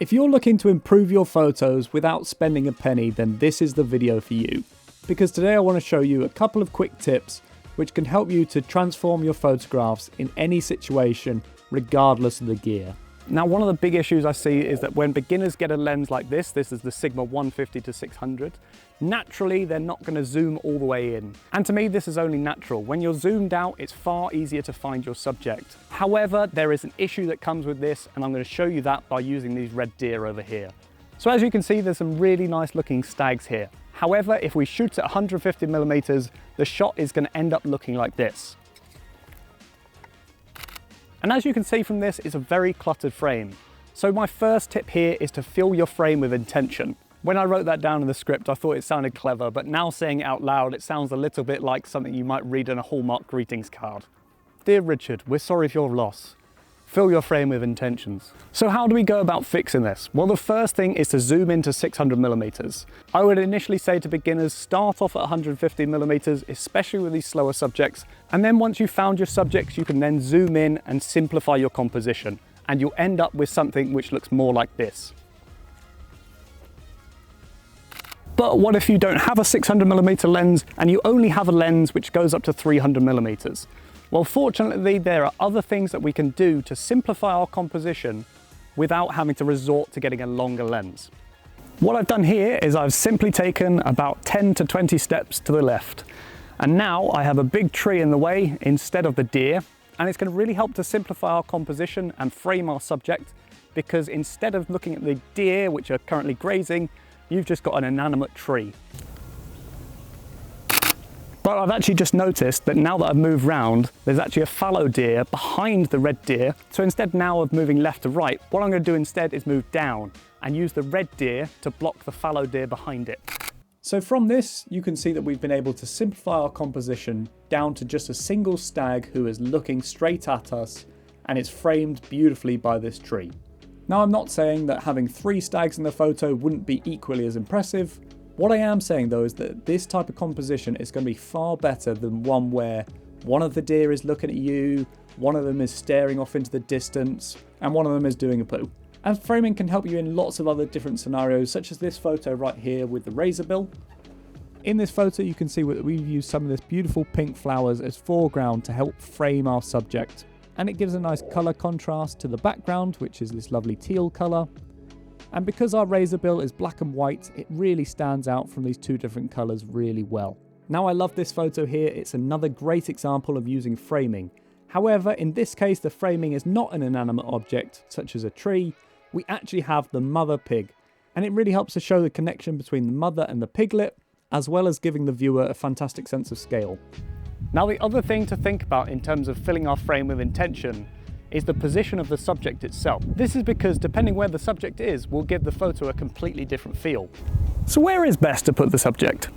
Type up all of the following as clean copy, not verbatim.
If you're looking to improve your photos without spending a penny, then this is the video for you. Because today I want to show you a couple of quick tips which can help you to transform your photographs in any situation, regardless of the gear. Now, one of the big issues I see is that when beginners get a lens like this is the Sigma 150 to 600, naturally they're not going to zoom all the way in. And to me, this is only natural. When you're zoomed out, it's far easier to find your subject. However, there is an issue that comes with this, and I'm going to show you that by using these red deer over here. So as you can see, there's some really nice looking stags here. However, if we shoot at 150mm, the shot is going to end up looking like this. And as you can see from this, it's a very cluttered frame. So my first tip here is to fill your frame with intention. When I wrote that down in the script, I thought it sounded clever, but now saying it out loud, it sounds a little bit like something you might read in a Hallmark greetings card. Dear Richard, we're sorry for your loss. Fill your frame with intentions. So how do we go about fixing this? Well, the first thing is to zoom into 600mm. I would initially say to beginners, start off at 150mm, especially with these slower subjects. And then once you've found your subjects, you can then zoom in and simplify your composition. And you'll end up with something which looks more like this. But what if you don't have a 600mm lens and you only have a lens which goes up to 300mm? Well, fortunately, there are other things that we can do to simplify our composition without having to resort to getting a longer lens. What I've done here is I've simply taken about 10 to 20 steps to the left. And now I have a big tree in the way instead of the deer. And it's going to really help to simplify our composition and frame our subject, because instead of looking at the deer, which are currently grazing, you've just got an inanimate tree. But I've actually just noticed that now that I've moved round, there's actually a fallow deer behind the red deer. So instead now of moving left to right, what I'm going to do instead is move down and use the red deer to block the fallow deer behind it. So from this, you can see that we've been able to simplify our composition down to just a single stag who is looking straight at us, and it's framed beautifully by this tree. Now, I'm not saying that having 3 stags in the photo wouldn't be equally as impressive. What I am saying though is that this type of composition is going to be far better than one where one of the deer is looking at you, one of them is staring off into the distance, and one of them is doing a poo. And framing can help you in lots of other different scenarios, such as this photo right here with the razor bill. In this photo, you can see that we've used some of this beautiful pink flowers as foreground to help frame our subject. And it gives a nice colour contrast to the background, which is this lovely teal colour. And because our razor bill is black and white, it really stands out from these 2 different colours really well. Now, I love this photo here. It's another great example of using framing. However, in this case, the framing is not an inanimate object, such as a tree. We actually have the mother pig. And it really helps to show the connection between the mother and the piglet, as well as giving the viewer a fantastic sense of scale. Now, the other thing to think about in terms of filling our frame with intention is the position of the subject itself. This is because depending where the subject is will give the photo a completely different feel. So where is best to put the subject?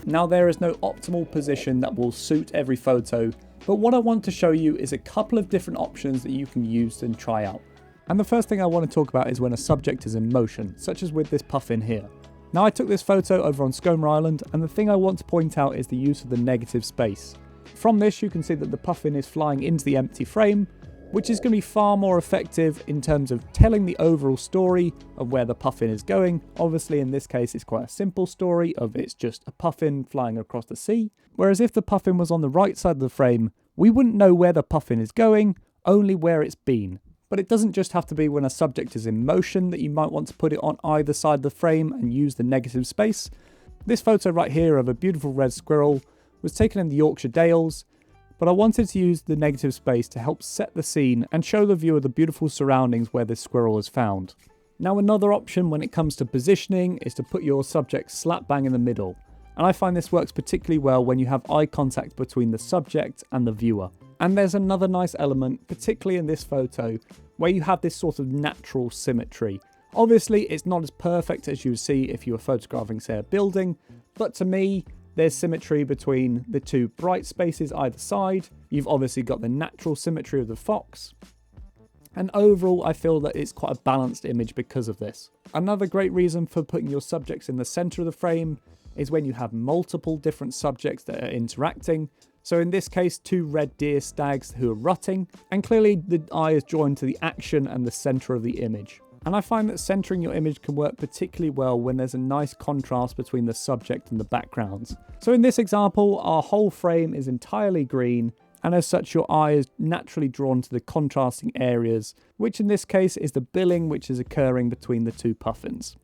Now, there is no optimal position that will suit every photo, but what I want to show you is a couple of different options that you can use and try out. And the first thing I want to talk about is when a subject is in motion, such as with this puffin here. Now, I took this photo over on Skomer Island, and the thing I want to point out is the use of the negative space. From this, you can see that the puffin is flying into the empty frame, which is going to be far more effective in terms of telling the overall story of where the puffin is going. Obviously, in this case, it's quite a simple story of it's just a puffin flying across the sea. Whereas if the puffin was on the right side of the frame, we wouldn't know where the puffin is going, only where it's been. But it doesn't just have to be when a subject is in motion that you might want to put it on either side of the frame and use the negative space. This photo right here of a beautiful red squirrel was taken in the Yorkshire Dales, but I wanted to use the negative space to help set the scene and show the viewer the beautiful surroundings where this squirrel is found. Now, another option when it comes to positioning is to put your subject slap bang in the middle, and I find this works particularly well when you have eye contact between the subject and the viewer. And there's another nice element, particularly in this photo, where you have this sort of natural symmetry. Obviously, it's not as perfect as you would see if you were photographing, say, a building, but to me, there's symmetry between the 2 bright spaces either side. You've obviously got the natural symmetry of the fox. And overall, I feel that it's quite a balanced image because of this. Another great reason for putting your subjects in the center of the frame is when you have multiple different subjects that are interacting. So in this case, 2 red deer stags who are rutting, and clearly the eye is drawn to the action and the center of the image. And I find that centering your image can work particularly well when there's a nice contrast between the subject and the backgrounds. So in this example, our whole frame is entirely green, and as such your eye is naturally drawn to the contrasting areas, which in this case is the billing which is occurring between the two puffins.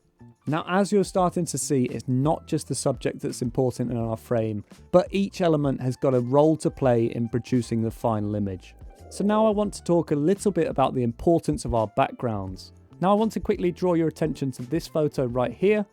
Now, as you're starting to see, it's not just the subject that's important in our frame, but each element has got a role to play in producing the final image. So now I want to talk a little bit about the importance of our backgrounds. Now I want to quickly draw your attention to this photo right here,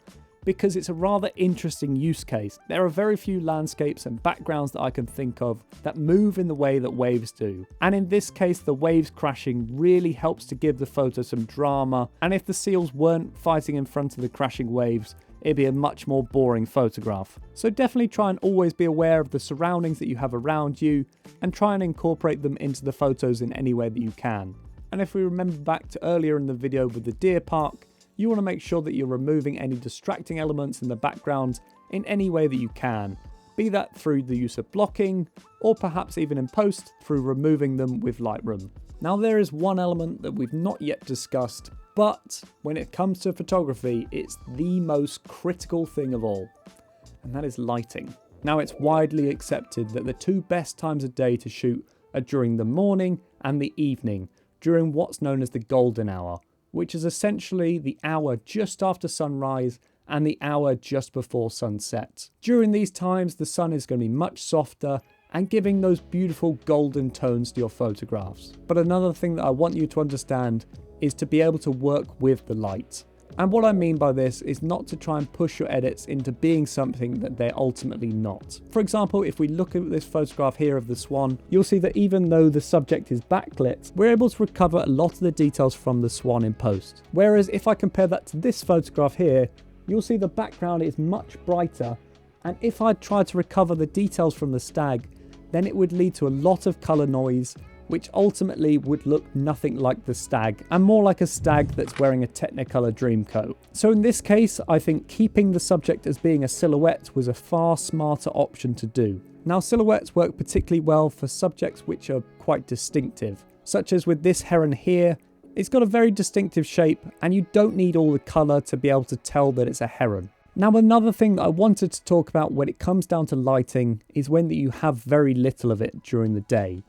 because it's a rather interesting use case. There are very few landscapes and backgrounds that I can think of that move in the way that waves do. And in this case, the waves crashing really helps to give the photo some drama. And if the seals weren't fighting in front of the crashing waves, it'd be a much more boring photograph. So definitely try and always be aware of the surroundings that you have around you and try and incorporate them into the photos in any way that you can. And if we remember back to earlier in the video with the deer park, you want to make sure that you're removing any distracting elements in the background in any way that you can, be that through the use of blocking, or perhaps even in post through removing them with Lightroom. Now there is one element that we've not yet discussed, but when it comes to photography, it's the most critical thing of all, and that is lighting. Now it's widely accepted that the two best times of day to shoot are during the morning and the evening, during what's known as the golden hour, which is essentially the hour just after sunrise and the hour just before sunset. During these times, the sun is going to be much softer and giving those beautiful golden tones to your photographs. But another thing that I want you to understand is to be able to work with the light. And what I mean by this is not to try and push your edits into being something that they're ultimately not. For example, if we look at this photograph here of the swan, you'll see that even though the subject is backlit, we're able to recover a lot of the details from the swan in post. Whereas if I compare that to this photograph here, you'll see the background is much brighter, and if I tried to recover the details from the stag, then it would lead to a lot of color noise, which ultimately would look nothing like the stag, and more like a stag that's wearing a Technicolor Dreamcoat. So in this case, I think keeping the subject as being a silhouette was a far smarter option to do. Now silhouettes work particularly well for subjects which are quite distinctive, such as with this heron here. It's got a very distinctive shape, and you don't need all the colour to be able to tell that it's a heron. Now another thing that I wanted to talk about when it comes down to lighting is when you have very little of it during the day.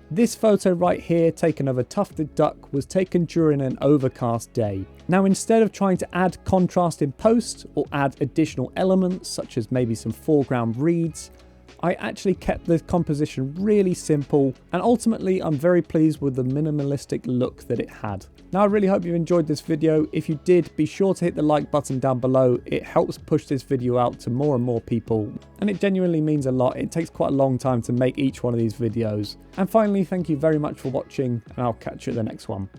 This photo right here, taken of a tufted duck, was taken during an overcast day. Now instead of trying to add contrast in post or add additional elements such as maybe some foreground reeds, I actually kept the composition really simple, and ultimately I'm very pleased with the minimalistic look that it had. Now I really hope you enjoyed this video. If you did, be sure to hit the like button down below. It helps push this video out to more and more people, and it genuinely means a lot. It takes quite a long time to make each one of these videos. And finally, thank you very much for watching, and I'll catch you at the next one.